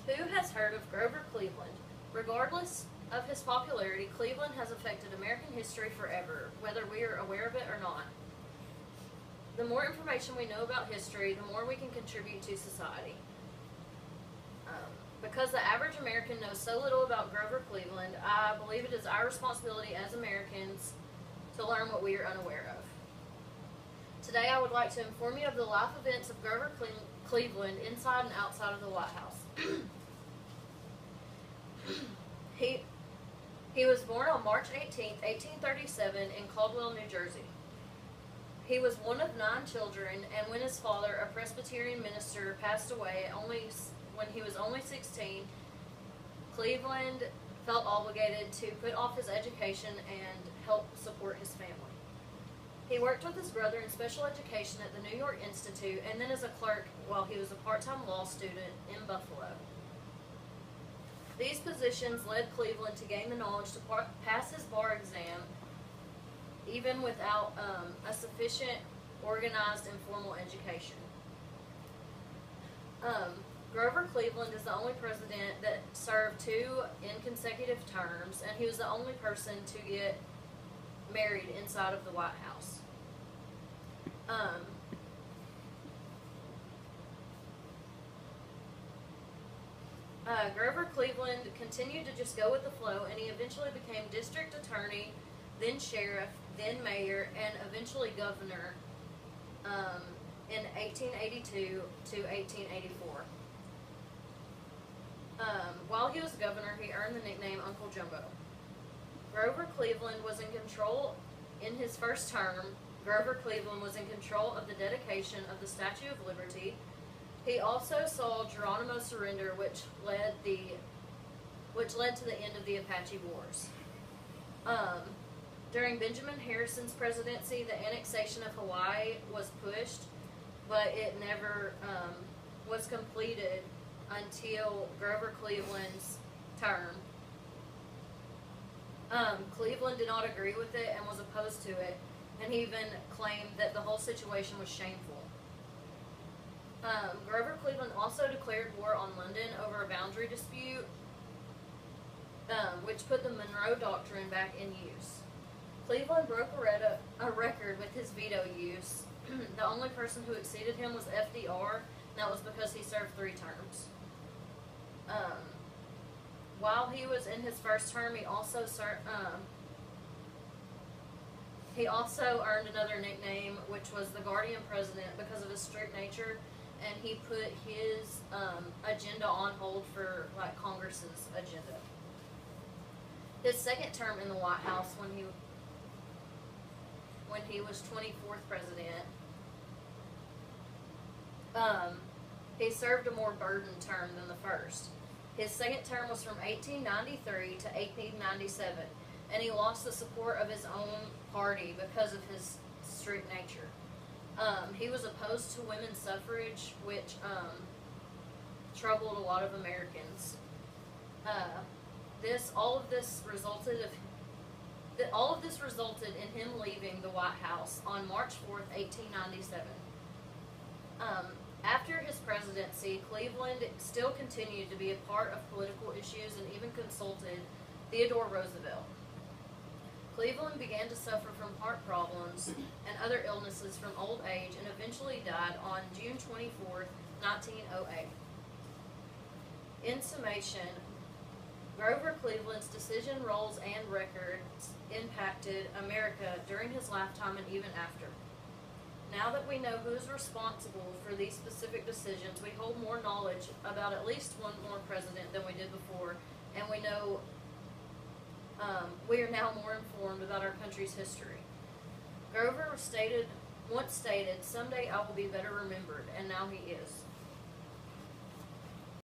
Who has heard of Grover Cleveland? Regardless of his popularity, Cleveland has affected American history forever, whether we are aware of it or not. The more information we know about history, the more we can contribute to society. Because the average American knows so little about Grover Cleveland, I believe it is our responsibility as Americans to learn what we are unaware of. Today I would like to inform you of the life events of Grover Cleveland inside and outside of the White House. He was born on March 18, 1837 in Caldwell, New Jersey. He was one of 9 children, and when his father, a Presbyterian minister, passed away when he was only 16, Cleveland felt obligated to put off his education and help support his family. He worked with his brother in special education at the New York Institute and then as a clerk while he was a part-time law student in Buffalo. These positions led Cleveland to gain the knowledge to pass his bar exam even without a sufficient organized and formal education. Grover Cleveland is the only president that served 2 consecutive terms, and he was the only person to get married inside of the White House. Grover Cleveland continued to just go with the flow, and he eventually became district attorney, then sheriff, then mayor, and eventually governor in 1882 to 1884. While he was governor, he earned the nickname Uncle Jumbo. Grover Cleveland was in control in his first term. Grover Cleveland was in control of the dedication of the Statue of Liberty. He also saw Geronimo surrender, which led to the end of the Apache Wars. During Benjamin Harrison's presidency, the annexation of Hawaii was pushed, but it never was completed until Grover Cleveland's term. Cleveland did not agree with it and was opposed to it, and he even claimed that the whole situation was shameful. Grover Cleveland also declared war on London over a boundary dispute, which put the Monroe Doctrine back in use. Cleveland broke a record with his veto use. The only person who exceeded him was FDR, and that was because he served 3 terms. While he was in his first term, he also earned another nickname, which was the Guardian President, because of his strict nature, and he put his agenda on hold for Congress's agenda. His second term in the White House, when he was 24th president, he served a more burdened term than the first. His second term was from 1893 to 1897, and he lost the support of his own party because of his strict nature. He was opposed to women's suffrage, which troubled a lot of Americans. All of this resulted in him leaving the White House on March 4th, 1897. After his presidency, Cleveland still continued to be a part of political issues and even consulted Theodore Roosevelt. Cleveland began to suffer from heart problems and other illnesses from old age and eventually died on June 24th, 1908. In summation, Grover Cleveland's decision, roles, and records impacted America during his lifetime and even after. Now that we know who is responsible for these specific decisions, we hold more knowledge about at least one more president than we did before, and we know we are now more informed about our country's history. Grover once stated, "Someday I will be better remembered," and now he is.